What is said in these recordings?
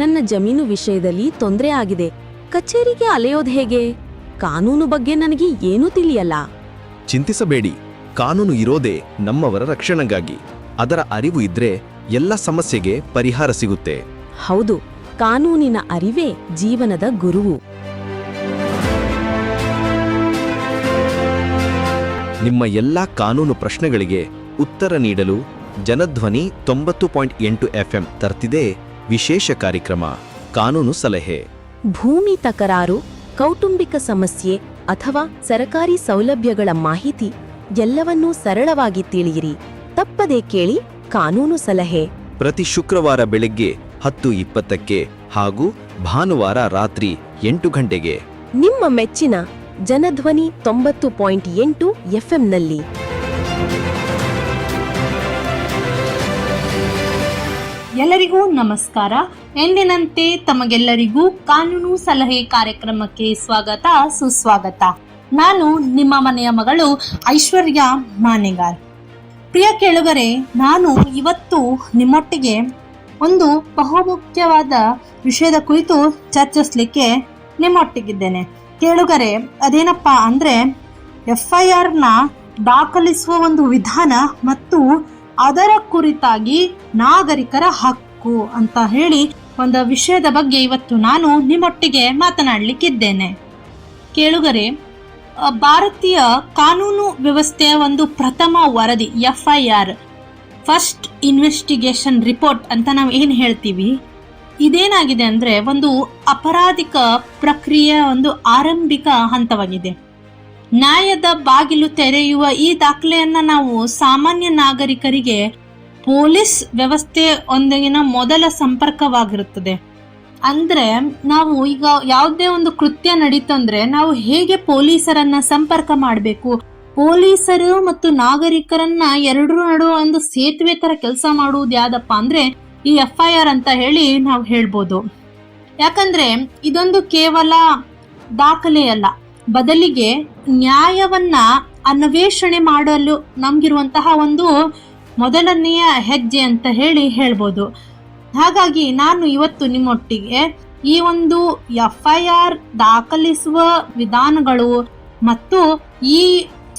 ನನ್ನ ಜಮೀನು ವಿಷಯದಲ್ಲಿ ತೊಂದರೆ ಆಗಿದೆ. ಕಚೇರಿಗೆ ಅಲೆಯೋದು ಹೇಗೆ? ಕಾನೂನು ಬಗ್ಗೆ ನನಗೆ ಏನೂ ತಿಳಿಯಲ್ಲ. ಚಿಂತಿಸಬೇಡಿ, ಕಾನೂನು ಇರೋದೇ ನಮ್ಮವರ ರಕ್ಷಣೆಗಾಗಿ. ಅದರ ಅರಿವು ಇದ್ರೆ ಎಲ್ಲ ಸಮಸ್ಯೆಗೆ ಪರಿಹಾರ ಸಿಗುತ್ತೆ. ಹೌದು, ಕಾನೂನಿನ ಅರಿವೇ ಜೀವನದ ಗುರುವು. ನಿಮ್ಮ ಎಲ್ಲಾ ಕಾನೂನು ಪ್ರಶ್ನೆಗಳಿಗೆ ಉತ್ತರ ನೀಡಲು ಜನಧ್ವನಿ 90.8 FM ತರ್ತಿದೆ ವಿಶೇಷ ಕಾರ್ಯಕ್ರಮ ಕಾನೂನು ಸಲಹೆ. ಭೂಮಿ ತಕರಾರು, ಕೌಟುಂಬಿಕ ಸಮಸ್ಯೆ ಅಥವಾ ಸರಕಾರಿ ಸೌಲಭ್ಯಗಳ ಮಾಹಿತಿ ಎಲ್ಲವನ್ನೂ ಸರಳವಾಗಿ ತಿಳಿಯಿರಿ. ತಪ್ಪದೇ ಕೇಳಿ ಕಾನೂನು ಸಲಹೆ. ಪ್ರತಿ ಶುಕ್ರವಾರ ಬೆಳಗ್ಗೆ 10:20ಕ್ಕೆ ಹಾಗೂ ಭಾನುವಾರ ರಾತ್ರಿ 8 ಗಂಟೆಗೆ ನಿಮ್ಮ ಮೆಚ್ಚಿನ ಜನಧ್ವನಿ 90.8 FMನಲ್ಲಿ. ಎಲ್ಲರಿಗೂ ನಮಸ್ಕಾರ. ಎಂದಿನಂತೆ ತಮಗೆಲ್ಲರಿಗೂ ಕಾನೂನು ಸಲಹೆ ಕಾರ್ಯಕ್ರಮಕ್ಕೆ ಸ್ವಾಗತ ಸುಸ್ವಾಗತ. ನಾನು ನಿಮ್ಮ ಮನೆಯ ಮಗಳು ಐಶ್ವರ್ಯ ಮಾನೆಗಾರ್. ಪ್ರಿಯ ಕೇಳುಗರೆ, ನಾನು ಇವತ್ತು ನಿಮ್ಮೊಟ್ಟಿಗೆ ಒಂದು ಬಹುಮುಖ್ಯವಾದ ವಿಷಯದ ಕುರಿತು ಚರ್ಚಿಸಲಿಕ್ಕೆ ನಿಮ್ಮೊಟ್ಟಿಗಿದ್ದೇನೆ. ಕೇಳುಗರೆ, ಅದೇನಪ್ಪಾ ಅಂದ್ರೆ FIRನ ದಾಖಲಿಸುವ ಒಂದು ವಿಧಾನ ಮತ್ತು ಅದರ ಕುರಿತಾಗಿ ನಾಗರಿಕರ ಹಕ್ಕು ಅಂತ ಹೇಳಿ ಒಂದು ವಿಷಯದ ಬಗ್ಗೆ ಇವತ್ತು ನಾನು ನಿಮ್ಮೊಟ್ಟಿಗೆ ಮಾತನಾಡಲಿಕ್ಕಿದ್ದೇನೆ. ಕೇಳುಗರೆ, ಭಾರತೀಯ ಕಾನೂನು ವ್ಯವಸ್ಥೆಯ ಒಂದು ಪ್ರಥಮ ವರದಿ FIR, ಫಸ್ಟ್ ಇನ್ವೆಸ್ಟಿಗೇಷನ್ ರಿಪೋರ್ಟ್ ಅಂತ ನಾವು ಏನು ಹೇಳ್ತೀವಿ, ಇದೇನಾಗಿದೆ ಅಂದ್ರೆ ಒಂದು ಅಪರಾಧಿಕ ಪ್ರಕ್ರಿಯೆಯ ಒಂದು ಆರಂಭಿಕ ಹಂತವಾಗಿದೆ. ನ್ಯಾಯದ ಬಾಗಿಲು ತೆರೆಯುವ ಈ ದಾಖಲೆಯನ್ನ ನಾವು ಸಾಮಾನ್ಯ ನಾಗರಿಕರಿಗೆ ಪೊಲೀಸ್ ವ್ಯವಸ್ಥೆ ಒಂದಿಗಿನ ಮೊದಲ ಸಂಪರ್ಕವಾಗಿರುತ್ತದೆ. ಅಂದ್ರೆ ನಾವು ಈಗ ಯಾವುದೇ ಒಂದು ಕೃತ್ಯ ನಡೀತಂದ್ರೆ ನಾವು ಹೇಗೆ ಪೊಲೀಸರನ್ನ ಸಂಪರ್ಕ ಮಾಡಬೇಕು, ಪೊಲೀಸರು ಮತ್ತು ನಾಗರಿಕರನ್ನ ಎರಡರ ನಡುವೆ ಒಂದು ಸೇತುವೆ ತರ ಕೆಲಸ ಮಾಡುವುದು ಯಾವ್ದಪ್ಪ ಅಂದ್ರೆ ಈ FIR ಅಂತ ಹೇಳಿ ನಾವು ಹೇಳ್ಬೋದು. ಯಾಕಂದ್ರೆ ಇದೊಂದು ಕೇವಲ ದಾಖಲೆಯಲ್ಲ, ಬದಲಿಗೆ ನ್ಯಾಯವನ್ನ ಅನ್ವೇಷಣೆ ಮಾಡಲು ನಮ್ಗಿರುವಂತಹ ಒಂದು ಮೊದಲನೆಯ ಹೆಜ್ಜೆ ಅಂತ ಹೇಳ್ಬೋದು. ಹಾಗಾಗಿ ನಾನು ಇವತ್ತು ನಿಮ್ಮೊಟ್ಟಿಗೆ ಈ ಒಂದು FIR ದಾಖಲಿಸುವ ವಿಧಾನಗಳು ಮತ್ತು ಈ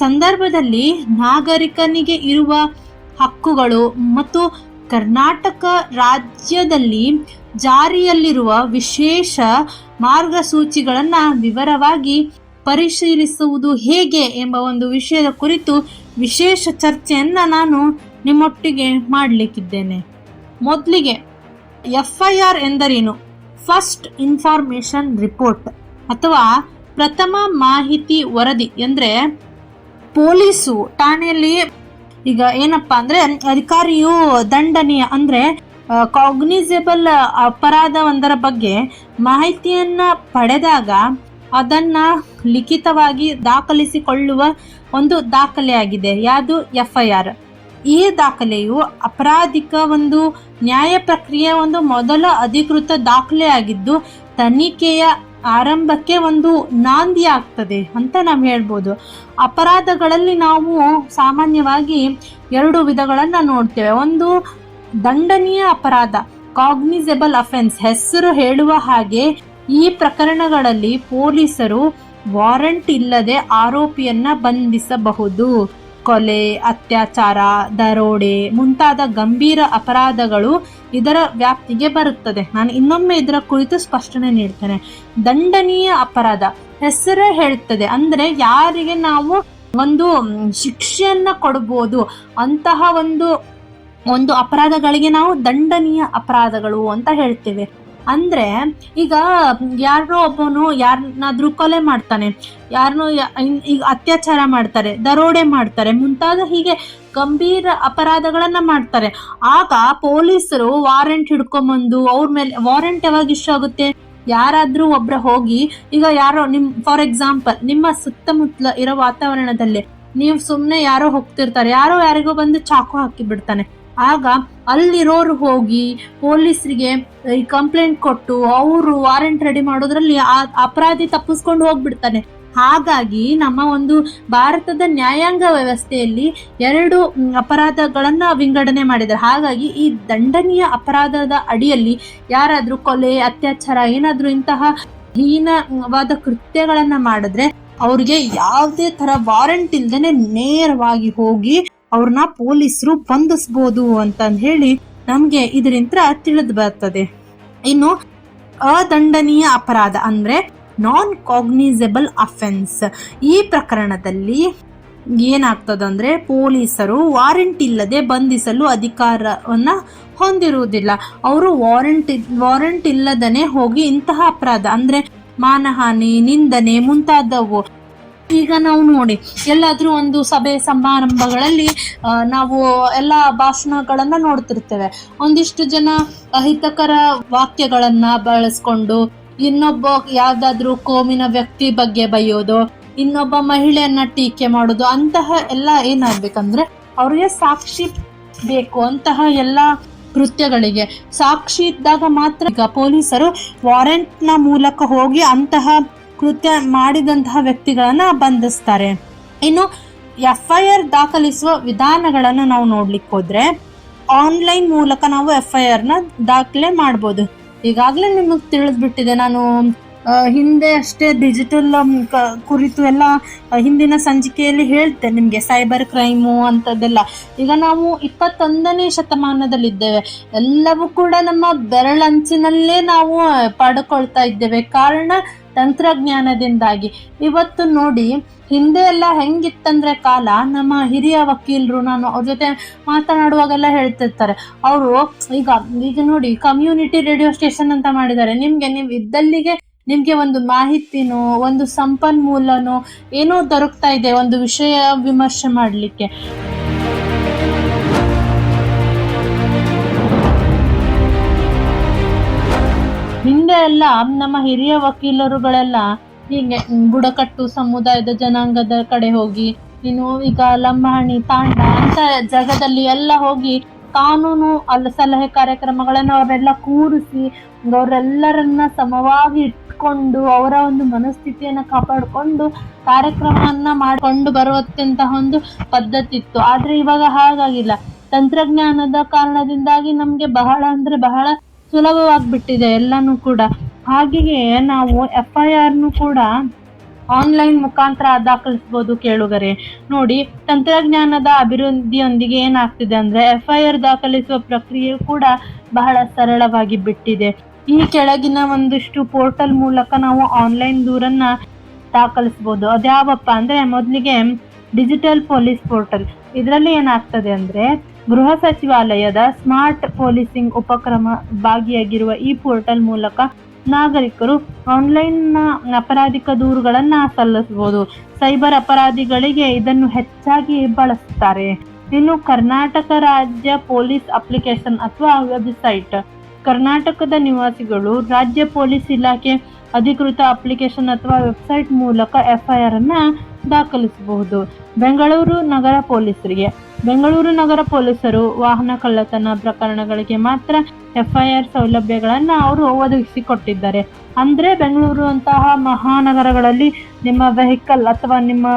ಸಂದರ್ಭದಲ್ಲಿ ನಾಗರಿಕನಿಗೆ ಇರುವ ಹಕ್ಕುಗಳು ಮತ್ತು ಕರ್ನಾಟಕ ರಾಜ್ಯದಲ್ಲಿ ಜಾರಿಯಲ್ಲಿರುವ ವಿಶೇಷ ಮಾರ್ಗಸೂಚಿಗಳನ್ನ ವಿವರವಾಗಿ ಪರಿಶೀಲಿಸುವುದು ಹೇಗೆ ಎಂಬ ಒಂದು ವಿಷಯದ ಕುರಿತು ವಿಶೇಷ ಚರ್ಚೆಯನ್ನ ನಾನು ನಿಮ್ಮೊಟ್ಟಿಗೆ ಮಾಡಲಿಕ್ಕಿದ್ದೇನೆ. ಮೊದಲಿಗೆ FIR ಎಂದರೇನು? ಫಸ್ಟ್ ಇನ್ಫಾರ್ಮೇಶನ್ ರಿಪೋರ್ಟ್ ಅಥವಾ ಪ್ರಥಮ ಮಾಹಿತಿ ವರದಿ ಅಂದ್ರೆ ಪೊಲೀಸು ಠಾಣೆಯಲ್ಲಿ ಈಗ ಏನಪ್ಪಾ ಅಂದ್ರೆ ಅಧಿಕಾರಿಯು ದಂಡನೀಯ ಅಂದ್ರೆ ಕಾಗ್ನಿಸಬಲ್ ಅಪರಾಧ ಒಂದರ ಬಗ್ಗೆ ಮಾಹಿತಿಯನ್ನ ಪಡೆದಾಗ ಅದನ್ನ ಲಿಖಿತವಾಗಿ ದಾಖಲಿಸಿಕೊಳ್ಳುವ ಒಂದು ದಾಖಲೆಯಾಗಿದೆ. ಯಾವುದು? FIR. ಈ ದಾಖಲೆಯು ಅಪರಾಧಿಕ ಒಂದು ನ್ಯಾಯ ಪ್ರಕ್ರಿಯೆ ಒಂದು ಮೊದಲ ಅಧಿಕೃತ ದಾಖಲೆಯಾಗಿದ್ದು ತನಿಖೆಯ ಆರಂಭಕ್ಕೆ ಒಂದು ನಾಂದಿ ಆಗ್ತದೆ ಅಂತ ನಾವು ಹೇಳ್ಬೋದು. ಅಪರಾಧಗಳಲ್ಲಿ ನಾವು ಸಾಮಾನ್ಯವಾಗಿ ಎರಡು ವಿಧಗಳನ್ನ ನೋಡ್ತೇವೆ. ಒಂದು ದಂಡನೀಯ ಅಪರಾಧ, ಕಾಗ್ನಿಸಬಲ್ ಅಫೆನ್ಸ್. ಹೆಸರು ಹೇಳುವ ಹಾಗೆ ಈ ಪ್ರಕರಣಗಳಲ್ಲಿ ಪೊಲೀಸರು ವಾರಂಟ್ ಇಲ್ಲದೆ ಆರೋಪಿಯನ್ನ ಬಂಧಿಸಬಹುದು. ಕೊಲೆ, ಅತ್ಯಾಚಾರ, ದರೋಡೆ ಮುಂತಾದ ಗಂಭೀರ ಅಪರಾಧಗಳು ಇದರ ವ್ಯಾಪ್ತಿಗೆ ಬರುತ್ತದೆ. ನಾನು ಇನ್ನೊಮ್ಮೆ ಇದರ ಕುರಿತು ಸ್ಪಷ್ಟನೆ ನೀಡ್ತೇನೆ. ದಂಡನೀಯ ಅಪರಾಧ ಹೆಸರೇ ಹೇಳ್ತದೆ, ಅಂದ್ರೆ ಯಾರಿಗೆ ನಾವು ಒಂದು ಶಿಕ್ಷೆಯನ್ನ ಕೊಡಬಹುದು ಅಂತಹ ಒಂದು ಅಪರಾಧಗಳಿಗೆ ನಾವು ದಂಡನೀಯ ಅಪರಾಧಗಳು ಅಂತ ಹೇಳ್ತೇವೆ. ಅಂದ್ರೆ ಈಗ ಯಾರೋ ಒಬ್ಬನು ಯಾರನ್ನಾದ್ರೂ ಕೊಲೆ ಮಾಡ್ತಾನೆ, ಯಾರನ್ನೋ ಈಗ ಅತ್ಯಾಚಾರ ಮಾಡ್ತಾರೆ, ದರೋಡೆ ಮಾಡ್ತಾರೆ, ಮುಂತಾದ ಹೀಗೆ ಗಂಭೀರ ಅಪರಾಧಗಳನ್ನ ಮಾಡ್ತಾರೆ. ಆಗ ಪೊಲೀಸರು ವಾರೆಂಟ್ ಹಿಡ್ಕೊಂಬಂದು ಅವ್ರ ಮೇಲೆ ವಾರೆಂಟ್ ಯಾವಾಗ ಇಶ್ಯೂ ಆಗುತ್ತೆ? ಯಾರಾದ್ರೂ ಒಬ್ರ ಹೋಗಿ ಈಗ ಯಾರೋ ಫಾರ್ ಎಕ್ಸಾಂಪಲ್ ನಿಮ್ಮ ಸುತ್ತಮುತ್ತಲ ಇರೋ ವಾತಾವರಣದಲ್ಲಿ ನೀವು ಸುಮ್ನೆ ಯಾರೋ ಹೋಗ್ತಿರ್ತಾರೆ, ಯಾರೋ ಯಾರಿಗೋ ಬಂದು ಚಾಕು ಹಾಕಿ ಬಿಡ್ತಾನೆ. ಆಗ ಅಲ್ಲಿರೋರು ಹೋಗಿ ಪೊಲೀಸರಿಗೆ ಕಂಪ್ಲೇಂಟ್ ಕೊಟ್ಟು ಅವರು ವಾರೆಂಟ್ ರೆಡಿ ಮಾಡೋದ್ರಲ್ಲಿ ಆ ಅಪರಾಧಿ ತಪ್ಪಿಸ್ಕೊಂಡು ಹೋಗ್ಬಿಡ್ತಾನೆ. ಹಾಗಾಗಿ ನಮ್ಮ ಒಂದು ಭಾರತದ ನ್ಯಾಯಾಂಗ ವ್ಯವಸ್ಥೆಯಲ್ಲಿ ಎರಡು ಅಪರಾಧಗಳನ್ನ ವಿಂಗಡಣೆ ಮಾಡಿದ್ದಾರೆ. ಹಾಗಾಗಿ ಈ ದಂಡನೀಯ ಅಪರಾಧದ ಅಡಿಯಲ್ಲಿ ಯಾರಾದ್ರೂ ಕೊಲೆ, ಅತ್ಯಾಚಾರ, ಏನಾದ್ರೂ ಇಂತಹ ಹೀನವಾದ ಕೃತ್ಯಗಳನ್ನ ಮಾಡಿದ್ರೆ ಅವ್ರಿಗೆ ಯಾವುದೇ ತರ ವಾರೆಂಟ್ ಇಲ್ದೇನೆ ನೇರವಾಗಿ ಹೋಗಿ ಅವ್ರನ್ನ ಪೊಲೀಸರು ಬಂಧಿಸ್ಬೋದು ಅಂತ ಹೇಳಿ ನಮ್ಗೆ ಇದರಿಂದ ತಿಳಿದು ಬರ್ತದೆ. ಇನ್ನು ಅದಂಡನೀಯ ಅಪರಾಧ ಅಂದ್ರೆ ನಾನ್ ಕಾಗ್ನಿಸಬಲ್ ಅಫೆನ್ಸ್. ಈ ಪ್ರಕರಣದಲ್ಲಿ ಏನಾಗ್ತದಂದ್ರೆ ಪೊಲೀಸರು ವಾರೆಂಟ್ ಇಲ್ಲದೆ ಬಂಧಿಸಲು ಅಧಿಕಾರವನ್ನ ಹೊಂದಿರುವುದಿಲ್ಲ. ಅವರು ವಾರೆಂಟ್ ಇಲ್ಲದನೆ ಹೋಗಿ ಇಂತಹ ಅಪರಾಧ ಅಂದ್ರೆ ಮಾನಹಾನಿ, ನಿಂದನೆ ಮುಂತಾದವು. ಈಗ ನಾವು ನೋಡಿ ಎಲ್ಲಾದ್ರೂ ಒಂದು ಸಭೆ ಸಮಾರಂಭಗಳಲ್ಲಿ ನಾವು ಎಲ್ಲ ಭಾಷಣಗಳನ್ನ ನೋಡ್ತಿರ್ತೇವೆ. ಒಂದಿಷ್ಟು ಜನ ಅಹಿತಕರ ವಾಕ್ಯಗಳನ್ನ ಬಳಸ್ಕೊಂಡು ಇನ್ನೊಬ್ಬ ಯಾವ್ದಾದ್ರು ಕೋಮಿನ ವ್ಯಕ್ತಿ ಬಗ್ಗೆ ಬೈಯೋದು, ಇನ್ನೊಬ್ಬ ಮಹಿಳೆಯನ್ನ ಟೀಕೆ ಮಾಡೋದು, ಅಂತಹ ಎಲ್ಲ ಏನಾಗ್ಬೇಕಂದ್ರೆ ಅವ್ರಿಗೆ ಸಾಕ್ಷಿ ಬೇಕು. ಅಂತಹ ಎಲ್ಲ ಕೃತ್ಯಗಳಿಗೆ ಸಾಕ್ಷಿ ಇದ್ದಾಗ ಮಾತ್ರ ಈಗ ಪೊಲೀಸರು ವಾರೆಂಟ್ ನ ಮೂಲಕ ಹೋಗಿ ಅಂತಹ ಕೃತ್ಯ ಮಾಡಿದಂತಹ ವ್ಯಕ್ತಿಗಳನ್ನ ಬಂಧಿಸ್ತಾರೆ. ಇನ್ನು FIR ದಾಖಲಿಸುವ ವಿಧಾನಗಳನ್ನ ನಾವು ನೋಡ್ಲಿಕ್ಕೆ ಹೋದ್ರೆ ಆನ್ಲೈನ್ ಮೂಲಕ ನಾವು FIR ನ ದಾಖಲೆ ಮಾಡ್ಬೋದು. ಈಗಾಗಲೇ ನಿಮಗೆ ತಿಳಿದ್ಬಿಟ್ಟಿದೆ, ನಾನು ಹಿಂದೆ ಅಷ್ಟೇ ಡಿಜಿಟಲ್ ಕುರಿತು ಎಲ್ಲ ಹಿಂದಿನ ಸಂಚಿಕೆಯಲ್ಲಿ ಹೇಳ್ತೇನೆ ನಿಮಗೆ, ಸೈಬರ್ ಕ್ರೈಮು ಅಂತದೆಲ್ಲ. ಈಗ ನಾವು 21ನೇ ಶತಮಾನದಲ್ಲಿದ್ದೇವೆ. ಎಲ್ಲವೂ ಕೂಡ ನಮ್ಮ ಬೆರಳಂಚಿನಲ್ಲೇ ನಾವು ಪಡ್ಕೊಳ್ತಾ ಇದ್ದೇವೆ, ಕಾರಣ ತಂತ್ರಜ್ಞಾನದಿಂದಾಗಿ. ಇವತ್ತು ನೋಡಿ, ಹಿಂದೆ ಎಲ್ಲ ಹೆಂಗಿತ್ತಂದ್ರೆ ಕಾಲ, ನಮ್ಮ ಹಿರಿಯ ವಕೀಲರು, ನಾನು ಅವ್ರ ಜೊತೆ ಮಾತನಾಡುವಾಗೆಲ್ಲ ಹೇಳ್ತಿರ್ತಾರೆ, ಅವರು ಈಗ ನೋಡಿ ಕಮ್ಯುನಿಟಿ ರೇಡಿಯೋ ಸ್ಟೇಷನ್ ಅಂತ ಮಾಡಿದ್ದಾರೆ. ನೀವು ಇದ್ದಲ್ಲಿಗೆ ನಿಮ್ಗೆ ಒಂದು ಮಾಹಿತಿನೋ ಒಂದು ಸಂಪನ್ಮೂಲನೋ ಏನೋ ದೊರಕ್ತಾ ಇದೆ ಒಂದು ವಿಷಯ ವಿಮರ್ಶೆ ಮಾಡ್ಲಿಕ್ಕೆ. ಹಿಂದೆ ಎಲ್ಲ ನಮ್ಮ ಹಿರಿಯ ವಕೀಲರುಗಳೆಲ್ಲ ಹೀಗೆ ಬುಡಕಟ್ಟು ಸಮುದಾಯದ ಜನಾಂಗದ ಕಡೆ ಹೋಗಿ, ಇನ್ನು ಈಗ ಲಂಬಾಣಿ, ತಾಂಡ ಅಂತ ಜಾಗದಲ್ಲಿ ಎಲ್ಲ ಹೋಗಿ ಕಾನೂನು ಸಲಹೆ ಕಾರ್ಯಕ್ರಮಗಳನ್ನು ಅವರೆಲ್ಲ ಕೂರಿಸಿ ಅವರೆಲ್ಲರನ್ನ ಸಮವಾಗಿ ಇಟ್ಕೊಂಡು ಅವರ ಒಂದು ಮನಸ್ಥಿತಿಯನ್ನ ಕಾಪಾಡಿಕೊಂಡು ಕಾರ್ಯಕ್ರಮವನ್ನ ಮಾಡಿಕೊಂಡು ಬರುವಂತಹ ಒಂದು ಪದ್ಧತಿ ಇತ್ತು. ಆದ್ರೆ ಇವಾಗ ಹಾಗಾಗಿಲ್ಲ. ತಂತ್ರಜ್ಞಾನದ ಕಾರಣದಿಂದಾಗಿ ನಮ್ಗೆ ಬಹಳ ಅಂದ್ರೆ ಬಹಳ ಸುಲಭವಾಗ್ಬಿಟ್ಟಿದೆ ಎಲ್ಲಾನು ಕೂಡ. ಹಾಗೆಯೇ ನಾವು FIR ಕೂಡ ಆನ್ಲೈನ್ ಮುಖಾಂತರ ದಾಖಲಿಸಬಹುದು. ಕೇಳುಗರೆ ನೋಡಿ, ತಂತ್ರಜ್ಞಾನದ ಅಭಿವೃದ್ಧಿಯೊಂದಿಗೆ ಏನಾಗ್ತಿದೆ ಅಂದ್ರೆ FIR ದಾಖಲಿಸುವ ಪ್ರಕ್ರಿಯೆ ಕೂಡ ಬಹಳ ಸರಳವಾಗಿ ಬಿಟ್ಟಿದೆ. ಈ ಕೆಳಗಿನ ಒಂದಿಷ್ಟು ಪೋರ್ಟಲ್ ಮೂಲಕ ನಾವು ಆನ್ಲೈನ್ ದೂರನ್ನ ದಾಖಲಿಸಬಹುದು. ಅದ್ಯಾವಪ್ಪ ಅಂದ್ರೆ, ಮೊದಲಿಗೆ ಡಿಜಿಟಲ್ ಪೊಲೀಸ್ ಪೋರ್ಟಲ್. ಇದರಲ್ಲಿ ಏನಾಗ್ತದೆ ಅಂದ್ರೆ, ಗೃಹ ಸಚಿವಾಲಯದ ಸ್ಮಾರ್ಟ್ ಪೊಲೀಸಿಂಗ್ ಉಪಕ್ರಮ ಭಾಗಿಯಾಗಿರುವ ಈ ಪೋರ್ಟಲ್ ಮೂಲಕ ನಾಗರಿಕರು ಆನ್ಲೈನ್ ಅಪರಾಧಿಕ ದೂರುಗಳನ್ನ ಸಲ್ಲಿಸಬಹುದು. ಸೈಬರ್ ಅಪರಾಧಿಗಳಿಗೆ ಇದನ್ನು ಹೆಚ್ಚಾಗಿ ಬಳಸುತ್ತಾರೆ. ಇನ್ನು ಕರ್ನಾಟಕ ರಾಜ್ಯ ಪೊಲೀಸ್ ಅಪ್ಲಿಕೇಶನ್ ಅಥವಾ ವೆಬ್ಸೈಟ್. ಕರ್ನಾಟಕದ ನಿವಾಸಿಗಳು ರಾಜ್ಯ ಪೊಲೀಸ್ ಇಲಾಖೆ ಅಧಿಕೃತ ಅಪ್ಲಿಕೇಶನ್ ಅಥವಾ ವೆಬ್ಸೈಟ್ ಮೂಲಕ FIR ಅನ್ನ ದಾಖಲಿಸಬಹುದು. ಬೆಂಗಳೂರು ನಗರ ಪೊಲೀಸರಿಗೆ. ಬೆಂಗಳೂರು ನಗರ ಪೊಲೀಸರು ವಾಹನ ಕಳ್ಳತನ ಪ್ರಕರಣಗಳಿಗೆ ಮಾತ್ರ FIR ಸೌಲಭ್ಯಗಳನ್ನ ಅವರು ಒದಗಿಸಿಕೊಟ್ಟಿದ್ದಾರೆ. ಅಂದ್ರೆ ಬೆಂಗಳೂರು ಅಂತಹ ಮಹಾನಗರಗಳಲ್ಲಿ ನಿಮ್ಮ ವೆಹಿಕಲ್ ಅಥವಾ ನಿಮ್ಮ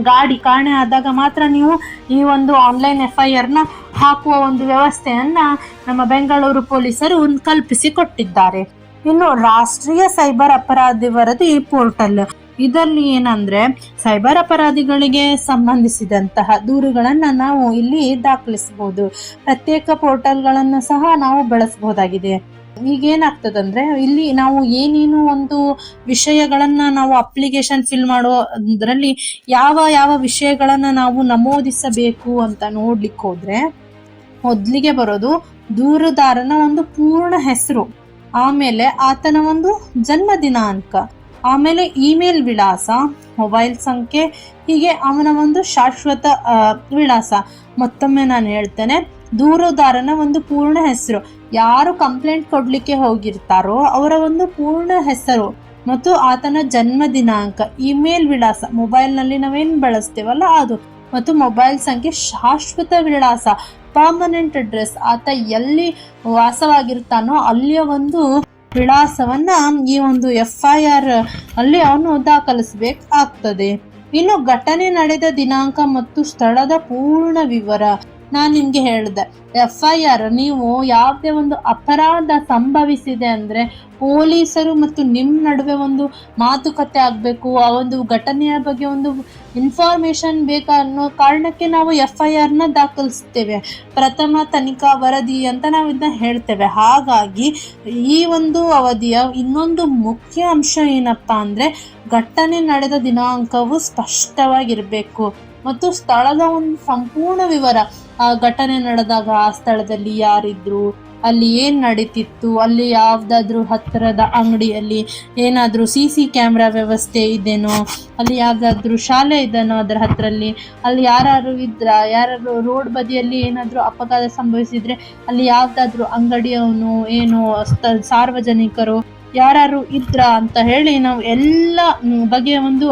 ಗಾಡಿ ಕಾಣೆ ಆದಾಗ ಮಾತ್ರ ನೀವು ಈ ಒಂದು ಆನ್ಲೈನ್ FIR ನ ಹಾಕುವ ಒಂದು ವ್ಯವಸ್ಥೆಯನ್ನ ನಮ್ಮ ಬೆಂಗಳೂರು ಪೊಲೀಸರು ಕಲ್ಪಿಸಿಕೊಟ್ಟಿದ್ದಾರೆ. ಇನ್ನು ರಾಷ್ಟ್ರೀಯ ಸೈಬರ್ ಅಪರಾಧಿ ವರದಿ ಪೋರ್ಟಲ್. ಇದರಲ್ಲಿ ಏನಂದ್ರೆ, ಸೈಬರ್ ಅಪರಾಧಿಗಳಿಗೆ ಸಂಬಂಧಿಸಿದಂತಹ ದೂರುಗಳನ್ನ ನಾವು ಇಲ್ಲಿ ದಾಖಲಿಸಬಹುದು. ಪ್ರತ್ಯೇಕ ಪೋರ್ಟಲ್ಗಳನ್ನು ಸಹ ನಾವು ಬಳಸಬಹುದಾಗಿದೆ. ಈಗ ಏನಾಗ್ತದಂದ್ರೆ, ಇಲ್ಲಿ ನಾವು ಏನೇನು ಒಂದು ವಿಷಯಗಳನ್ನ ನಾವು ಅಪ್ಲಿಕೇಶನ್ ಫಿಲ್ ಮಾಡೋದ್ರಲ್ಲಿ ಯಾವ ವಿಷಯಗಳನ್ನ ನಾವು ನಮೂದಿಸಬೇಕು ಅಂತ ನೋಡ್ಲಿಕ್ಕೆ ಹೋದ್ರೆ, ಮೊದಲಿಗೆ ಬರೋದು ದೂರುದಾರನ ಒಂದು ಪೂರ್ಣ ಹೆಸರು, ಆಮೇಲೆ ಆತನ ಒಂದು ಜನ್ಮ ದಿನಾಂಕ, ಆಮೇಲೆ ಇಮೇಲ್ ವಿಳಾಸ, ಮೊಬೈಲ್ ಸಂಖ್ಯೆ, ಹೀಗೆ ಅವನ ಒಂದು ಶಾಶ್ವತ ವಿಳಾಸ. ಮತ್ತೊಮ್ಮೆ ನಾನು ಹೇಳ್ತೇನೆ, ದೂರುದಾರನ ಒಂದು ಪೂರ್ಣ ಹೆಸರು, ಯಾರು ಕಂಪ್ಲೇಂಟ್ ಕೊಡ್ಲಿಕ್ಕೆ ಹೋಗಿರ್ತಾರೋ ಅವರ ಒಂದು ಪೂರ್ಣ ಹೆಸರು ಮತ್ತು ಆತನ ಜನ್ಮ ದಿನಾಂಕ, ಇಮೇಲ್ ವಿಳಾಸ, ಮೊಬೈಲ್ನಲ್ಲಿ ನಾವೇನು ಬಳಸ್ತೇವಲ್ಲ ಅದು, ಮತ್ತು ಮೊಬೈಲ್ ಸಂಖ್ಯೆ, ಶಾಶ್ವತ ವಿಳಾಸ, ಪರ್ಮನೆಂಟ್ ಅಡ್ರೆಸ್, ಆತ ಎಲ್ಲಿ ವಾಸವಾಗಿರ್ತಾನೋ ಅಲ್ಲಿಯ ಒಂದು ವಿಳಾಸವನ್ನ ಈ ಒಂದು FIR ಅಲ್ಲಿ ಅವನು ದಾಖಲಿಸಬೇಕಾಗ್ತದೆ. ಇನ್ನು ಘಟನೆ ನಡೆದ ದಿನಾಂಕ ಮತ್ತು ಸ್ಥಳದ ಪೂರ್ಣ ವಿವರ ನಾನು ನಿಮ್ಗೆ ಹೇಳಿದೆ. FIR ನೀವು ಯಾವುದೇ ಒಂದು ಅಪರಾಧ ಸಂಭವಿಸಿದೆ ಅಂದ್ರೆ ಪೊಲೀಸರು ಮತ್ತು ನಿಮ್ಮ ನಡುವೆ ಒಂದು ಮಾತುಕತೆ ಆಗಬೇಕು, ಆ ಒಂದು ಘಟನೆಯ ಬಗ್ಗೆ ಒಂದು ಇನ್ಫಾರ್ಮೇಶನ್ ಬೇಕಾ ಅನ್ನೋ ಕಾರಣಕ್ಕೆ ನಾವು FIR ದಾಖಲಿಸ್ತೇವೆ. ಪ್ರಥಮ ತನಿಖಾ ವರದಿ ಅಂತ ನಾವು ಇದನ್ನ ಹೇಳ್ತೇವೆ. ಹಾಗಾಗಿ ಈ ಒಂದು ಅವಧಿಯ ಇನ್ನೊಂದು ಮುಖ್ಯ ಅಂಶ ಏನಪ್ಪಾ ಅಂದ್ರೆ ಘಟನೆ ನಡೆದ ದಿನಾಂಕವು ಸ್ಪಷ್ಟವಾಗಿರ್ಬೇಕು ಮತ್ತು ಸ್ಥಳದ ಒಂದು ಸಂಪೂರ್ಣ ವಿವರ. ಆ ಘಟನೆ ನಡೆದಾಗ ಆ ಸ್ಥಳದಲ್ಲಿ ಯಾರಿದ್ರು, ಅಲ್ಲಿ ಏನ್ ನಡೀತಿತ್ತು, ಅಲ್ಲಿ ಯಾವ್ದಾದ್ರು ಹತ್ತಿರದ ಅಂಗಡಿಯಲ್ಲಿ ಏನಾದ್ರೂ CC ಕ್ಯಾಮ್ರಾ ವ್ಯವಸ್ಥೆ ಇದೆನೋ, ಅಲ್ಲಿ ಯಾವ್ದಾದ್ರು ಶಾಲೆ ಇದೆನೋ ಅದರ ಹತ್ರಲ್ಲಿ, ಅಲ್ಲಿ ಯಾರು ಇದ್ರ, ಯಾರು ರೋಡ್ ಬದಿಯಲ್ಲಿ ಏನಾದ್ರೂ ಅಪಘಾತ ಸಂಭವಿಸಿದ್ರೆ ಅಲ್ಲಿ ಯಾವ್ದಾದ್ರು ಅಂಗಡಿಯವನು ಏನು ಸಾರ್ವಜನಿಕರು ಯಾರು ಇದ್ರ ಅಂತ ಹೇಳಿ ನಾವು ಎಲ್ಲ ಬಗೆಯ ಒಂದು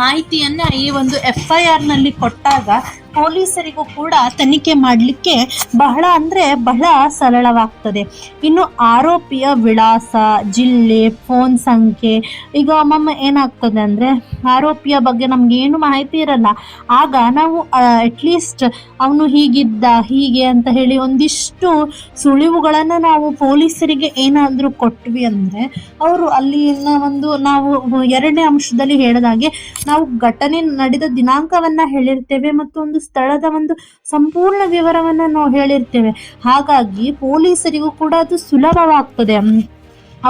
ಮಾಹಿತಿಯನ್ನ ಈ ಒಂದು FIR ನಲ್ಲಿ ಕೊಟ್ಟಾಗ ಪೊಲೀಸರಿಗೂ ಕೂಡ ತನಿಖೆ ಮಾಡಲಿಕ್ಕೆ ಬಹಳ ಸರಳವಾಗ್ತದೆ. ಇನ್ನು ಆರೋಪಿಯ ವಿಳಾಸ, ಜಿಲ್ಲೆ, ಫೋನ್ ಸಂಖ್ಯೆ. ಈಗ ಒಮ್ಮೊಮ್ಮೆ ಏನಾಗ್ತದೆ ಅಂದ್ರೆ ಆರೋಪಿಯ ಬಗ್ಗೆ ನಮ್ಗೆ ಏನು ಮಾಹಿತಿ ಇರಲ್ಲ. ಆಗ ನಾವು ಅಟ್ಲೀಸ್ಟ್ ಅವನು ಹೀಗೆ ಅಂತ ಹೇಳಿ ಒಂದಿಷ್ಟು ಸುಳಿವುಗಳನ್ನ ನಾವು ಪೊಲೀಸರಿಗೆ ಏನಾದ್ರೂ ಕೊಟ್ವಿ ಅಂದ್ರೆ ಅವರು ಅಲ್ಲಿನ ಒಂದು ನಾವು ಎರಡನೇ ಅಂಶದಲ್ಲಿ ಹೇಳಿದಾಗೆ ನಾವು ಘಟನೆ ನಡೆದ ದಿನಾಂಕವನ್ನ ಹೇಳಿರ್ತೇವೆ ಮತ್ತು ಒಂದು ಸ್ಥಳದ ಒಂದು ಸಂಪೂರ್ಣ ವಿವರವನ್ನ ನಾವು ಹೇಳಿರ್ತೇವೆ. ಹಾಗಾಗಿ ಪೊಲೀಸರಿಗೂ ಕೂಡ ಅದು ಸುಲಭವಾಗ್ತದೆ.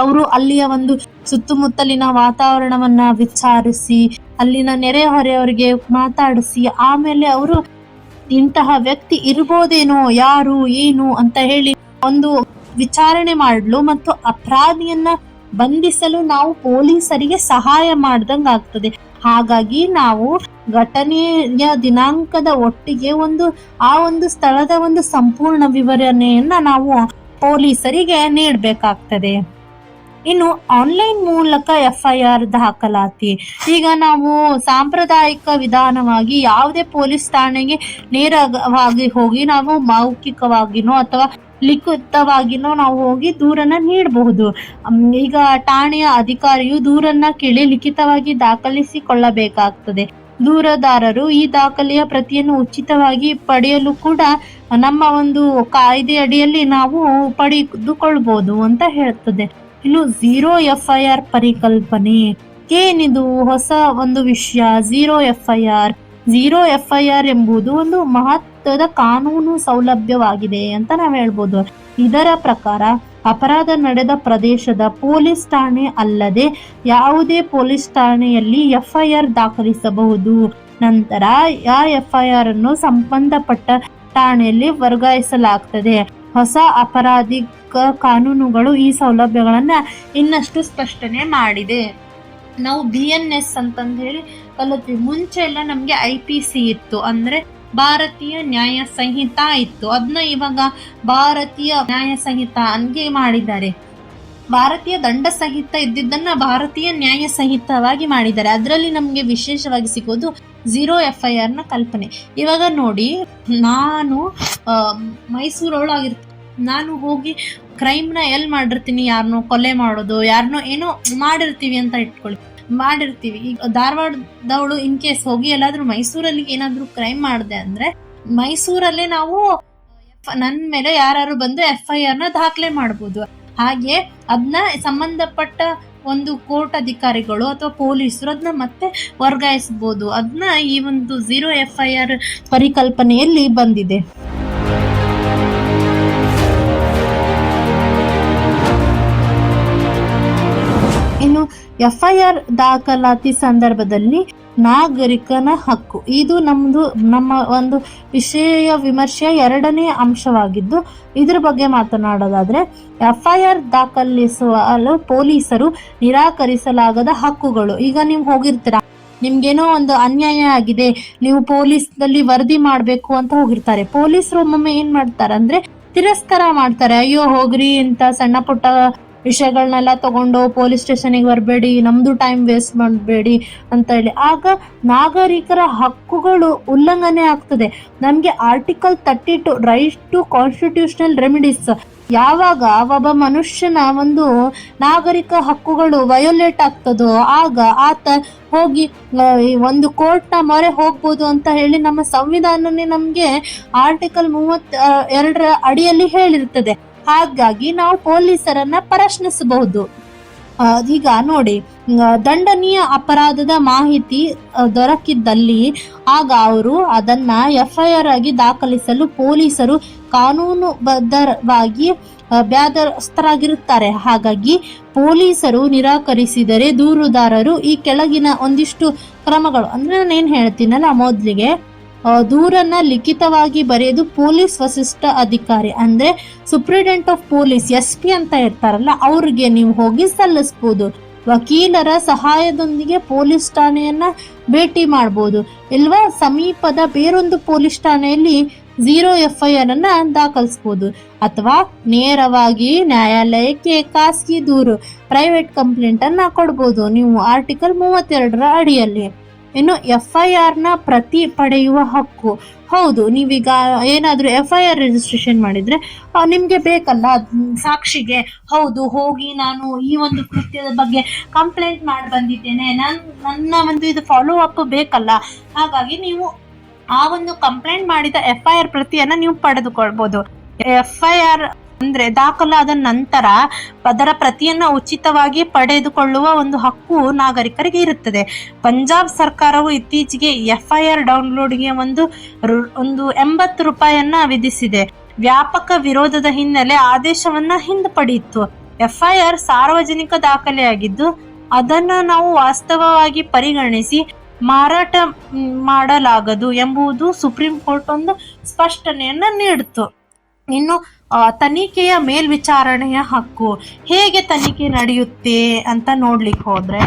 ಅವರು ಅಲ್ಲಿಯ ಒಂದು ಸುತ್ತಮುತ್ತಲಿನ ವಾತಾವರಣವನ್ನ ವಿಚಾರಿಸಿ, ಅಲ್ಲಿನ ನೆರೆಹೊರೆಯವರಿಗೆ ಮಾತಾಡಿಸಿ, ಆಮೇಲೆ ಅವರು ಇಂತಹ ವ್ಯಕ್ತಿ ಇರ್ಬೋದೇನೋ, ಯಾರು ಏನು ಅಂತ ಹೇಳಿ ಒಂದು ವಿಚಾರಣೆ ಮಾಡಲು ಮತ್ತು ಅಪರಾಧಿಯನ್ನ ಬಂಧಿಸಲು ನಾವು ಪೊಲೀಸರಿಗೆ ಸಹಾಯ ಮಾಡ್ದಂಗ ಆಗ್ತದೆ. ಹಾಗಾಗಿ ನಾವು ಘಟನೆಯ ದಿನಾಂಕದ ಒಟ್ಟಿಗೆ ಆ ಒಂದು ಸ್ಥಳದ ಒಂದು ಸಂಪೂರ್ಣ ವಿವರಣೆಯನ್ನ ನಾವು ಪೊಲೀಸರಿಗೆ ನೀಡಬೇಕಾಗ್ತದೆ. ಇನ್ನು ಆನ್ಲೈನ್ ಮೂಲಕ FIR ದಾಖಲಾತಿ. ಈಗ ನಾವು ಸಾಂಪ್ರದಾಯಿಕ ವಿಧಾನವಾಗಿ ಯಾವುದೇ ಪೊಲೀಸ್ ಠಾಣೆಗೆ ನೇರವಾಗಿ ಹೋಗಿ ನಾವು ಮೌಖಿಕವಾಗಿನೋ ಅಥವಾ ಲಿಖಿತವಾಗಿನೋ ನಾವು ಹೋಗಿ ದೂರನ್ನ ನೀಡಬಹುದು. ಈಗ ಠಾಣೆಯ ಅಧಿಕಾರಿಯು ದೂರನ್ನ ಕೇಳಿ ಲಿಖಿತವಾಗಿ ದಾಖಲಿಸಿಕೊಳ್ಳಬೇಕಾಗ್ತದೆ. ದೂರದಾರರು ಈ ದಾಖಲೆಯ ಪ್ರತಿಯನ್ನು ಉಚಿತವಾಗಿ ಪಡೆಯಲು ಕೂಡ ನಮ್ಮ ಒಂದು ಕಾಯ್ದೆ ಅಡಿಯಲ್ಲಿ ನಾವು ಪಡೆದುಕೊಳ್ಬಹುದು ಅಂತ ಹೇಳ್ತದೆ. ಇನ್ನು 0 FIR ಪರಿಕಲ್ಪನೆ ಏನಿದು ಹೊಸ ಒಂದು ವಿಷಯ. 0 FIR ಎಂಬುದು ಒಂದು ಮಹತ್ವದ ಕಾನೂನು ಸೌಲಭ್ಯವಾಗಿದೆ ಅಂತ ನಾವು ಹೇಳ್ಬೋದು. ಇದರ ಪ್ರಕಾರ ಅಪರಾಧ ನಡೆದ ಪ್ರದೇಶದ ಪೊಲೀಸ್ ಠಾಣೆ ಅಲ್ಲದೆ ಯಾವುದೇ ಪೊಲೀಸ್ ಠಾಣೆಯಲ್ಲಿ FIR ದಾಖಲಿಸಬಹುದು. ನಂತರ ಆ FIR ಅನ್ನು ಸಂಬಂಧಪಟ್ಟ ಠಾಣೆಯಲ್ಲಿ ವರ್ಗಾಯಿಸಲಾಗ್ತದೆ. ಹೊಸ ಅಪರಾಧಿಕ ಕಾನೂನುಗಳು ಈ ಸೌಲಭ್ಯಗಳನ್ನ ಇನ್ನಷ್ಟು ಸ್ಪಷ್ಟನೆ ಮಾಡಿದೆ. ನಾವು BNS ಅಂತಂದು ಹೇಳಿ ಕಲಿತ್ವಿ. ಮುಂಚೆ ಎಲ್ಲ ನಮ್ಗೆ IPC ಇತ್ತು, ಅಂದ್ರೆ ಭಾರತೀಯ ನ್ಯಾಯ ಸಂಹಿತಾ ಇತ್ತು. ಅದನ್ನ ಇವಾಗ ಭಾರತೀಯ ನ್ಯಾಯ ಸಂಹಿತಾ ಹಂಗೆ ಮಾಡಿದ್ದಾರೆ. ಭಾರತೀಯ ದಂಡ ಸಂಹಿತ ಇದ್ದಿದ್ದನ್ನ ಭಾರತೀಯ ನ್ಯಾಯ ಸಂಹಿತವಾಗಿ ಮಾಡಿದ್ದಾರೆ. ಅದರಲ್ಲಿ ನಮ್ಗೆ ವಿಶೇಷವಾಗಿ ಸಿಗೋದು 0 FIR ನ ಕಲ್ಪನೆ. ಇವಾಗ ನೋಡಿ, ನಾನು ಮೈಸೂರೊಳಗಿರ್ತೀನಿ, ನಾನು ಹೋಗಿ ಕ್ರೈಮ್ನ ಎಲ್ಲಿ ಮಾಡಿರ್ತೀನಿ, ಯಾರನ್ನೋ ಕೊಲೆ ಮಾಡೋದು, ಯಾರನ್ನೋ ಏನೋ ಮಾಡಿರ್ತೀವಿ ಅಂತ ಮಾಡಿರ್ತೀವಿ. ಈಗ ಧಾರವಾಡದವಳು ಇನ್ ಕೇಸ್ ಹೋಗಿ ಎಲ್ಲಾದ್ರೂ ಮೈಸೂರಲ್ಲಿ ಏನಾದ್ರೂ ಕ್ರೈಮ್ ಮಾಡಿದೆ ಅಂದ್ರೆ ಮೈಸೂರಲ್ಲೇ ನಾವು ನನ್ನ ಮೇಲೆ ಯಾರು ಬಂದು FIR ನ ದಾಖಲೆ ಮಾಡ್ಬೋದು. ಹಾಗೆ ಅದನ್ನ ಸಂಬಂಧಪಟ್ಟ ಒಂದು ಕೋರ್ಟ್ ಅಧಿಕಾರಿಗಳು ಅಥವಾ ಪೊಲೀಸರು ಅದನ್ನ ಮತ್ತೆ ವರ್ಗಾಯಿಸಬಹುದು. ಅದನ್ನ ಈ ಒಂದು 0 FIR ಪರಿಕಲ್ಪನೆಯಲ್ಲಿ ಬಂದಿದೆ. ಇನ್ನು FIR ದಾಖಲಾತಿ ಸಂದರ್ಭದಲ್ಲಿ ನಾಗರಿಕನ ಹಕ್ಕು, ಇದು ನಮ್ಮ ಒಂದು ವಿಷಯ ವಿಮರ್ಶೆಯ ಎರಡನೇ ಅಂಶವಾಗಿದ್ದು, ಇದ್ರ ಬಗ್ಗೆ ಮಾತನಾಡೋದಾದ್ರೆ FIR ದಾಖಲಿಸಲು ಪೊಲೀಸರು ನಿರಾಕರಿಸಲಾಗದ ಹಕ್ಕುಗಳು. ಈಗ ನೀವು ಹೋಗಿರ್ತೀರಾ, ನಿಮ್ಗೇನೋ ಒಂದು ಅನ್ಯಾಯ ಆಗಿದೆ, ನೀವು ಪೊಲೀಸ್ನಲ್ಲಿ ವರದಿ ಮಾಡ್ಬೇಕು ಅಂತ ಹೋಗಿರ್ತಾರೆ. ಪೊಲೀಸರು ಒಮ್ಮೊಮ್ಮೆ ಏನ್ ಮಾಡ್ತಾರೆ ಅಂದ್ರೆ ತಿರಸ್ಕಾರ ಮಾಡ್ತಾರೆ. ಅಯ್ಯೋ ಹೋಗ್ರಿ, ಇಂತ ಸಣ್ಣ ಪುಟ್ಟ ವಿಷಯಗಳನ್ನೆಲ್ಲ ತಗೊಂಡು ಪೊಲೀಸ್ ಸ್ಟೇಷನ್ಗೆ ಬರಬೇಡಿ, ನಮ್ದು ಟೈಮ್ ವೇಸ್ಟ್ ಮಾಡಬೇಡಿ ಅಂತ ಹೇಳಿ. ಆಗ ನಾಗರಿಕರ ಹಕ್ಕುಗಳು ಉಲ್ಲಂಘನೆ ಆಗ್ತದೆ. ನಮ್ಗೆ article 32 right to constitutional remedies ಯಾವಾಗ ಒಬ್ಬ ಮನುಷ್ಯನ ಒಂದು ನಾಗರಿಕ ಹಕ್ಕುಗಳು ವಯೋಲೇಟ್ ಆಗ್ತದೋ ಆಗ ಆತ ಹೋಗಿ ಈ ಒಂದು ಕೋರ್ಟ್ ನ ಮೊರೆ ಹೋಗ್ಬೋದು ಅಂತ ಹೇಳಿ ನಮ್ಮ ಸಂವಿಧಾನನೇ ನಮ್ಗೆ ಆರ್ಟಿಕಲ್ 32 ಅಡಿಯಲ್ಲಿ ಹೇಳಿರ್ತದೆ. ಹಾಗಾಗಿ ನಾವು ಪೊಲೀಸರನ್ನ ಪ್ರಶ್ನಿಸಬಹುದು. ಈಗ ನೋಡಿ, ದಂಡನೀಯ ಅಪರಾಧದ ಮಾಹಿತಿ ದೊರಕಿದ್ದಲ್ಲಿ ಆಗ ಅವರು ಅದನ್ನ FIR ಆಗಿ ದಾಖಲಿಸಲು ಪೊಲೀಸರು ಕಾನೂನುಬದ್ಧವಾಗಿ ಬಾಧ್ಯಸ್ಥರಾಗಿರುತ್ತಾರೆ. ಹಾಗಾಗಿ ಪೊಲೀಸರು ನಿರಾಕರಿಸಿದರೆ ದೂರುದಾರರು ಈ ಕೆಳಗಿನ ಒಂದಿಷ್ಟು ಕ್ರಮಗಳು, ಅಂದ್ರೆ ನಾನೇನ್ ಹೇಳ್ತೀನಲ್ಲ, ಮೊದಲಿಗೆ ದೂರನ್ನ ಲಿಖಿತವಾಗಿ ಬರೆದು ಪೊಲೀಸ್ ವರಿಷ್ಠ ಅಧಿಕಾರಿ ಅಂದ್ರೆ ಸೂಪ್ರಿಡೆಂಟ್ ಆಫ್ ಪೊಲೀಸ್ SP ಅಂತ ಇರ್ತಾರಲ್ಲ ಅವ್ರಿಗೆ ನೀವು ಹೋಗಿ ಸಲ್ಲಿಸಬಹುದು. ವಕೀಲರ ಸಹಾಯದೊಂದಿಗೆ ಪೊಲೀಸ್ ಠಾಣೆಯನ್ನ ಭೇಟಿ ಮಾಡಬಹುದು. ಇಲ್ವಾ ಸಮೀಪದ ಬೇರೊಂದು ಪೊಲೀಸ್ ಠಾಣೆಯಲ್ಲಿ 0 FIR ಅನ್ನ ದಾಖಲಿಸಬಹುದು. ಅಥವಾ ನೇರವಾಗಿ ನ್ಯಾಯಾಲಯಕ್ಕೆ ಖಾಸಗಿ ದೂರು ಪ್ರೈವೇಟ್ ಕಂಪ್ಲೇಂಟ್ ಅನ್ನ ಕೊಡಬಹುದು ನೀವು ಆರ್ಟಿಕಲ್ 32 ಅಡಿಯಲ್ಲಿ. ಇನ್ನು FIR ನ ಪ್ರತಿ ಪಡೆಯುವ ಹಕ್ಕು. ಹೌದು, ನೀವೀಗ ಏನಾದ್ರೂ FIR ರಿಜಿಸ್ಟ್ರೇಷನ್ ಮಾಡಿದ್ರೆ ನಿಮ್ಗೆ ಬೇಕಲ್ಲ ಸಾಕ್ಷಿಗೆ, ಹೌದು ಹೋಗಿ ನಾನು ಈ ಒಂದು ಕೃತ್ಯದ ಬಗ್ಗೆ ಕಂಪ್ಲೇಂಟ್ ಮಾಡಿ ಬಂದಿದ್ದೇನೆ, ನನ್ನ ಒಂದು ಇದು ಫಾಲೋ ಅಪ್ ಬೇಕಲ್ಲ. ಹಾಗಾಗಿ ನೀವು ಆ ಒಂದು ಕಂಪ್ಲೇಂಟ್ ಮಾಡಿದ FIR ಪ್ರತಿಯನ್ನ ನೀವು ಪಡೆದುಕೊಳ್ಬಹುದು. FIR ಅಂದ್ರೆ ದಾಖಲಾದ ನಂತರ ಅದರ ಪ್ರತಿಯನ್ನ ಉಚಿತವಾಗಿ ಪಡೆದುಕೊಳ್ಳುವ ಒಂದು ಹಕ್ಕು ನಾಗರಿಕರಿಗೆ ಇರುತ್ತದೆ. ಪಂಜಾಬ್ ಸರ್ಕಾರವು ಇತ್ತೀಚೆಗೆ FIR ಡೌನ್ಲೋಡ್ಗೆ ಒಂದು 80 ರೂಪಾಯಿಯನ್ನ ವಿಧಿಸಿದೆ. ವ್ಯಾಪಕ ವಿರೋಧದ ಹಿನ್ನೆಲೆ ಆದೇಶವನ್ನ ಹಿಂಪಡೆಯಿತು. FIR ಸಾರ್ವಜನಿಕ ದಾಖಲೆಯಾಗಿದ್ದು ಅದನ್ನ ನಾವು ವಾಸ್ತವವಾಗಿ ಪರಿಗಣಿಸಿ ಮಾರಾಟ ಮಾಡಲಾಗದು ಎಂಬುದು ಸುಪ್ರೀಂ ಕೋರ್ಟ್ ಒಂದು ಸ್ಪಷ್ಟನೆಯನ್ನ ನೀಡಿತು. ಇನ್ನು ತನಿಖೆಯ ಮೇಲ್ವಿಚಾರಣೆಯ ಹಕ್ಕು. ಹೇಗೆ ತನಿಖೆ ನಡೆಯುತ್ತೆ ಅಂತ ನೋಡ್ಲಿಕ್ಕೆ ಹೋದ್ರೆ,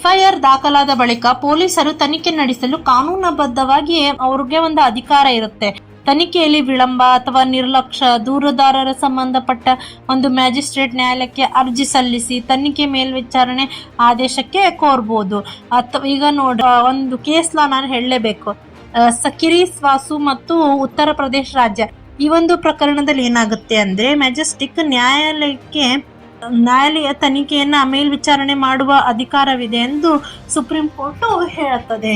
FIR ದಾಖಲಾದ ಬಳಿಕ ಪೊಲೀಸರು ತನಿಖೆ ನಡೆಸಲು ಕಾನೂನುಬದ್ಧವಾಗಿ ಅವ್ರಿಗೆ ಒಂದು ಅಧಿಕಾರ ಇರುತ್ತೆ. ತನಿಖೆಯಲ್ಲಿ ವಿಳಂಬ ಅಥವಾ ನಿರ್ಲಕ್ಷ್ಯ ದೂರುದಾರರ ಸಂಬಂಧಪಟ್ಟ ಒಂದು ಮ್ಯಾಜಿಸ್ಟ್ರೇಟ್ ನ್ಯಾಯಾಲಯಕ್ಕೆ ಅರ್ಜಿ ಸಲ್ಲಿಸಿ ತನಿಖೆ ಮೇಲ್ವಿಚಾರಣೆ ಆದೇಶಕ್ಕೆ ಕೋರ್ಬೋದು. ಅಥವಾ ಈಗ ನೋಡಿ, ಒಂದು ಕೇಸ್ ಲಾ ನಾನು ಹೇಳಲೇಬೇಕು. ಸಕಿರೀಸ್ ವಾಸು ಮತ್ತು ಉತ್ತರ ಪ್ರದೇಶ ರಾಜ್ಯ, ಈ ಒಂದು ಪ್ರಕರಣದಲ್ಲಿ ಏನಾಗುತ್ತೆ ಅಂದ್ರೆ ಮ್ಯಾಜೆಸ್ಟಿಕ್ ನ್ಯಾಯಾಲಯ ತನಿಖೆಯನ್ನ ಮೇಲ್ವಿಚಾರಣೆ ಮಾಡುವ ಅಧಿಕಾರವಿದೆ ಎಂದು ಸುಪ್ರೀಂ ಕೋರ್ಟ್ ಹೇಳುತ್ತದೆ.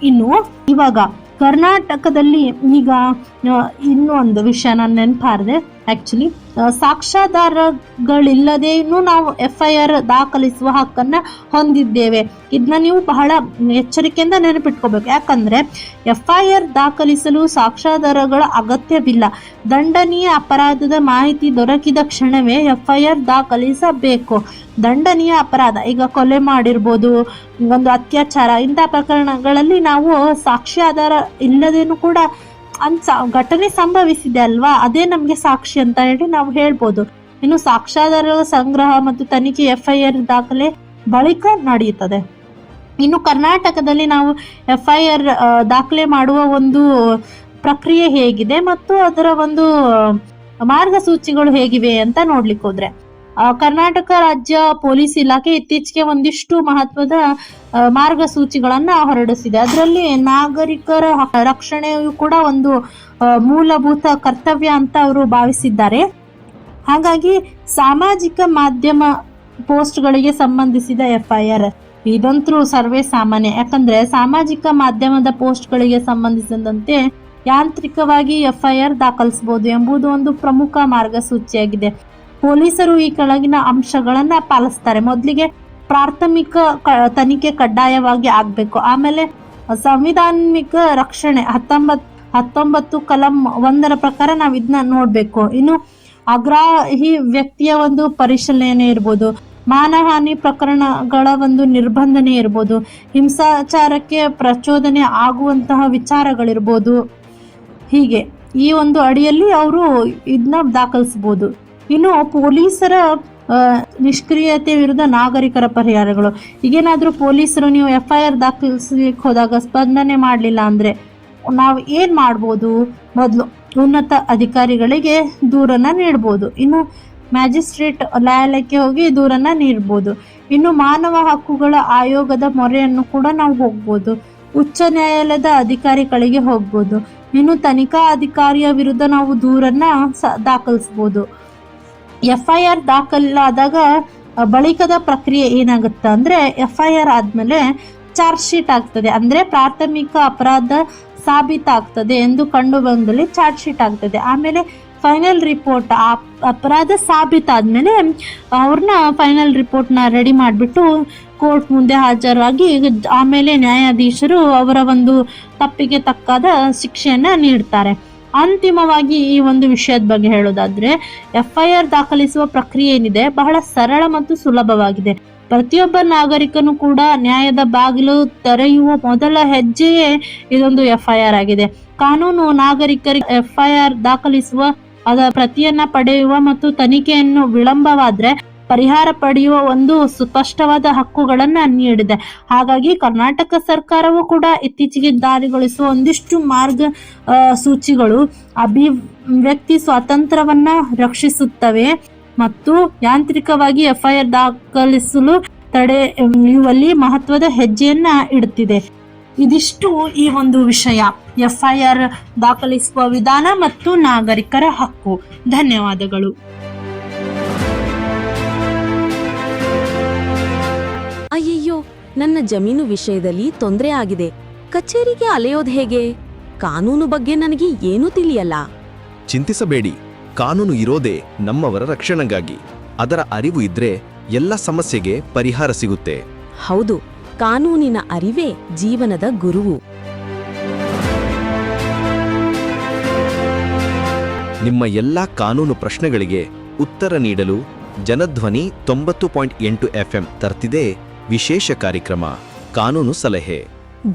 ಇನ್ನು ಇವಾಗ ಕರ್ನಾಟಕದಲ್ಲಿ ಈಗ ಇನ್ನೂ ಒಂದು ವಿಷಯ ನಾನು ನೆನಪಾರ್ದೆ. ಆಕ್ಚುಲಿ ಸಾಕ್ಷ್ಯಾಧಾರಗಳಿಲ್ಲದೇನೂ ನಾವು FIR ದಾಖಲಿಸುವ ಹಕ್ಕನ್ನ ಹೊಂದಿದ್ದೇವೆ. ಇದನ್ನ ನೀವು ಬಹಳ ಎಚ್ಚರಿಕೆಯಿಂದ ನೆನಪಿಟ್ಕೋಬೇಕು. ಯಾಕಂದ್ರೆ FIR ದಾಖಲಿಸಲು ಸಾಕ್ಷ್ಯಾಧಾರಗಳ ಅಗತ್ಯವಿಲ್ಲ. ದಂಡನೀಯ ಅಪರಾಧದ ಮಾಹಿತಿ ದೊರಕಿದ ಕ್ಷಣವೇ FIR ದಾಖಲಿಸಬೇಕು. ದಂಡನೀಯ ಅಪರಾಧ, ಈಗ ಕೊಲೆ ಮಾಡಿರ್ಬೋದು, ಒಂದು ಅತ್ಯಾಚಾರ, ಇಂತಹ ಪ್ರಕರಣಗಳಲ್ಲಿ ನಾವು ಸಾಕ್ಷ್ಯಾಧಾರ ಇಲ್ಲದೇನು ಕೂಡ ಘಟನೆ ಸಂಭವಿಸಿದೆ ಅಲ್ವಾ, ಅದೇ ನಮ್ಗೆ ಸಾಕ್ಷಿ ಅಂತ ಹೇಳಿ ನಾವು ಹೇಳ್ಬೋದು. ಇನ್ನು ಸಾಕ್ಷ್ಯಾಧಾರಗಳ ಸಂಗ್ರಹ ಮತ್ತು ತನಿಖೆ FIR ದಾಖಲೆ ಬಳಿಕ ನಡೆಯುತ್ತದೆ. ಇನ್ನು ಕರ್ನಾಟಕದಲ್ಲಿ ನಾವು FIR ದಾಖಲೆ ಮಾಡುವ ಒಂದು ಪ್ರಕ್ರಿಯೆ ಹೇಗಿದೆ ಮತ್ತು ಅದರ ಒಂದು ಮಾರ್ಗಸೂಚಿಗಳು ಹೇಗಿವೆ ಅಂತ ನೋಡ್ಲಿಕ್ಕೆ ಹೋದ್ರೆ, ಕರ್ನಾಟಕ ರಾಜ್ಯ ಪೊಲೀಸ್ ಇಲಾಖೆ ಇತ್ತೀಚೆಗೆ ಒಂದಿಷ್ಟು ಮಹತ್ವದ ಮಾರ್ಗಸೂಚಿಗಳನ್ನ ಹೊರಡಿಸಿದೆ. ಅದರಲ್ಲಿ ನಾಗರಿಕರ ರಕ್ಷಣೆಯು ಕೂಡ ಒಂದು ಮೂಲಭೂತ ಕರ್ತವ್ಯ ಅಂತ ಅವರು ಭಾವಿಸಿದ್ದಾರೆ. ಹಾಗಾಗಿ ಸಾಮಾಜಿಕ ಮಾಧ್ಯಮ ಪೋಸ್ಟ್ಗಳಿಗೆ ಸಂಬಂಧಿಸಿದ FIR ಇದಂತೂ ಸರ್ವೇ ಸಾಮಾನ್ಯ. ಯಾಕಂದ್ರೆ ಸಾಮಾಜಿಕ ಮಾಧ್ಯಮದ ಪೋಸ್ಟ್ಗಳಿಗೆ ಸಂಬಂಧಿಸಿದಂತೆ ಯಾಂತ್ರಿಕವಾಗಿ FIR ದಾಖಲಿಸಬಹುದು ಎಂಬುದು ಒಂದು ಪ್ರಮುಖ ಮಾರ್ಗಸೂಚಿಯಾಗಿದೆ. ಪೊಲೀಸರು ಈ ಕೆಳಗಿನ ಅಂಶಗಳನ್ನ ಪಾಲಿಸ್ತಾರೆ. ಮೊದಲಿಗೆ ಪ್ರಾಥಮಿಕ ತನಿಖೆ ಕಡ್ಡಾಯವಾಗಿ ಆಗ್ಬೇಕು. ಆಮೇಲೆ ಸಂವಿಧಾನಿಕ ರಕ್ಷಣೆ 19 ಕಲಂ 1 ಪ್ರಕಾರ ನಾವ್ ಇದನ್ನ ನೋಡ್ಬೇಕು. ಇನ್ನು ಅಗ್ರಾಹಿ ವ್ಯಕ್ತಿಯ ಒಂದು ಪರಿಶೀಲನೆ ಇರ್ಬೋದು, ಮಾನಹಾನಿ ಪ್ರಕರಣಗಳ ಒಂದು ನಿರ್ಬಂಧನೆ ಇರ್ಬೋದು, ಹಿಂಸಾಚಾರಕ್ಕೆ ಪ್ರಚೋದನೆ ಆಗುವಂತಹ ವಿಚಾರಗಳಿರ್ಬೋದು. ಹೀಗೆ ಈ ಒಂದು ಅಡಿಯಲ್ಲಿ ಅವರು ಇದನ್ನ ದಾಖಲಿಸಬಹುದು. ಇನ್ನು ಪೊಲೀಸರ ನಿಷ್ಕ್ರಿಯತೆ ವಿರುದ್ಧ ನಾಗರಿಕರ ಪರಿಹಾರಗಳು. ಈಗೇನಾದ್ರೂ ಪೊಲೀಸರು ನೀವು FIR ದಾಖಲಿಸ್ಲಿಕ್ಕೆ ಹೋದಾಗ ಸ್ಪಂದನೆ ಮಾಡಲಿಲ್ಲ ಅಂದ್ರೆ ನಾವು ಏನ್ ಮಾಡ್ಬೋದು? ಮೊದಲು ಉನ್ನತ ಅಧಿಕಾರಿಗಳಿಗೆ ದೂರನ್ನ ನೀಡಬಹುದು. ಇನ್ನು ಮ್ಯಾಜಿಸ್ಟ್ರೇಟ್ ನ್ಯಾಯಾಲಯಕ್ಕೆ ಹೋಗಿ ದೂರನ್ನ ನೀಡಬಹುದು. ಇನ್ನು ಮಾನವ ಹಕ್ಕುಗಳ ಆಯೋಗದ ಮೊರೆಯನ್ನು ಕೂಡ ನಾವು ಹೋಗ್ಬೋದು. ಉಚ್ಚ ನ್ಯಾಯಾಲಯದ ಅಧಿಕಾರಿಗಳಿಗೆ ಹೋಗ್ಬೋದು. ಇನ್ನು ತನಿಖಾ ಅಧಿಕಾರಿಯ ವಿರುದ್ಧ ನಾವು ದೂರನ್ನ ದಾಖಲಿಸ್ಬೋದು. FIR ದಾಖಲಾದಾಗ ಬಳಿಕದ ಪ್ರಕ್ರಿಯೆ ಏನಾಗುತ್ತೆ ಅಂದ್ರೆ, FIR ಆದ್ಮೇಲೆ ಚಾರ್ಜ್ ಶೀಟ್ ಆಗ್ತದೆ. ಅಂದ್ರೆ ಪ್ರಾಥಮಿಕ ಅಪರಾಧ ಸಾಬೀತಾಗ್ತದೆ ಎಂದು ಕಂಡು ಬಂದಲ್ಲಿ ಚಾರ್ಜ್ ಶೀಟ್ ಆಗ್ತದೆ. ಆಮೇಲೆ ಫೈನಲ್ ರಿಪೋರ್ಟ್, ಅಪರಾಧ ಸಾಬೀತಾದ್ಮೇಲೆ ಅವ್ರನ್ನ ಫೈನಲ್ ರಿಪೋರ್ಟ್ನ ರೆಡಿ ಮಾಡಿಬಿಟ್ಟು ಕೋರ್ಟ್ ಮುಂದೆ ಹಾಜರಾಗಿ ಆಮೇಲೆ ನ್ಯಾಯಾಧೀಶರು ಅವರ ಒಂದು ತಪ್ಪಿಗೆ ತಕ್ಕಾದ ಶಿಕ್ಷೆಯನ್ನ ನೀಡ್ತಾರೆ. ಅಂತಿಮವಾಗಿ ಈ ಒಂದು ವಿಷಯದ ಬಗ್ಗೆ ಹೇಳೋದಾದ್ರೆ, FIR ದಾಖಲಿಸುವ ಪ್ರಕ್ರಿಯೆ ಏನಿದೆ ಬಹಳ ಸರಳ ಮತ್ತು ಸುಲಭವಾಗಿದೆ. ಪ್ರತಿಯೊಬ್ಬ ನಾಗರಿಕನು ಕೂಡ ನ್ಯಾಯದ ಬಾಗಿಲು ತೆರೆಯುವ ಮೊದಲ ಹೆಜ್ಜೆಯೇ ಇದೊಂದು FIR ಆಗಿದೆ. ಕಾನೂನು ನಾಗರಿಕರಿಗೆ FIR ದಾಖಲಿಸುವ, ಅದರ ಪ್ರತಿಯನ್ನ ಪಡೆಯುವ ಮತ್ತು ತನಿಖೆಯನ್ನು ವಿಳಂಬವಾದ್ರೆ ಪರಿಹಾರ ಪಡೆಯುವ ಒಂದು ಸ್ಪಷ್ಟವಾದ ಹಕ್ಕುಗಳನ್ನ ನೀಡಿದೆ. ಹಾಗಾಗಿ ಕರ್ನಾಟಕ ಸರ್ಕಾರವು ಕೂಡ ಇತ್ತೀಚೆಗೆ ಜಾರಿಗೊಳಿಸುವ ಒಂದಿಷ್ಟು ಮಾರ್ಗ ಸೂಚಿಗಳು ಅಭಿವ್ಯಕ್ತಿ ಸ್ವಾತಂತ್ರ್ಯವನ್ನ ರಕ್ಷಿಸುತ್ತವೆ ಮತ್ತು ಯಾಂತ್ರಿಕವಾಗಿ FIR ದಾಖಲಿಸಲು ತಡೆಯುವಲ್ಲಿ ಮಹತ್ವದ ಹೆಜ್ಜೆಯನ್ನ ಇಡುತ್ತಿದೆ. ಇದಿಷ್ಟು ಈ ಒಂದು ವಿಷಯ, FIR ದಾಖಲಿಸುವ ವಿಧಾನ ಮತ್ತು ನಾಗರಿಕರ ಹಕ್ಕು. ಧನ್ಯವಾದಗಳು. ಅಯ್ಯಯ್ಯೋ, ನನ್ನ ಜಮೀನು ವಿಷಯದಲ್ಲಿ ತೊಂದರೆ ಆಗಿದೆ. ಕಚೇರಿಗೆ ಅಲೆಯೋದು ಹೇಗೆ? ಕಾನೂನು ಬಗ್ಗೆ ನನಗೆ ಏನೂ ತಿಳಿಯಲ್ಲ. ಚಿಂತಿಸಬೇಡಿ, ಕಾನೂನು ಇರೋದೇ ನಮ್ಮವರ ರಕ್ಷಣೆಗಾಗಿ. ಅದರ ಅರಿವು ಇದ್ರೆ ಎಲ್ಲ ಸಮಸ್ಯೆಗೆ ಪರಿಹಾರ ಸಿಗುತ್ತೆ. ಹೌದು, ಕಾನೂನಿನ ಅರಿವೇ ಜೀವನದ ಗುರುವು. ನಿಮ್ಮ ಎಲ್ಲಾ ಕಾನೂನು ಪ್ರಶ್ನೆಗಳಿಗೆ ಉತ್ತರ ನೀಡಲು ಜನಧ್ವನಿ 90.8 FM ತರ್ತಿದೆ ವಿಶೇಷ ಕಾರ್ಯಕ್ರಮ ಕಾನೂನು ಸಲಹೆ.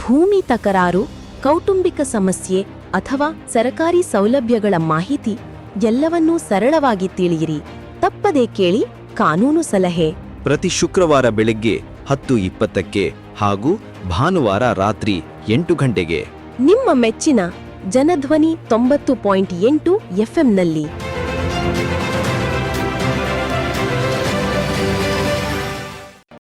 ಭೂಮಿ ತಕರಾರು, ಕೌಟುಂಬಿಕ ಸಮಸ್ಯೆ ಅಥವಾ ಸರಕಾರಿ ಸೌಲಭ್ಯಗಳ ಮಾಹಿತಿ ಎಲ್ಲವನ್ನೂ ಸರಳವಾಗಿ ತಿಳಿಯಿರಿ. ತಪ್ಪದೇ ಕೇಳಿ ಕಾನೂನು ಸಲಹೆ. ಪ್ರತಿ ಶುಕ್ರವಾರ ಬೆಳಗ್ಗೆ 10:20ಕ್ಕೆ ಹಾಗೂ ಭಾನುವಾರ ರಾತ್ರಿ 8 ಗಂಟೆಗೆ ನಿಮ್ಮ ಮೆಚ್ಚಿನ ಜನಧ್ವನಿ 90.8 FMನಲ್ಲಿ.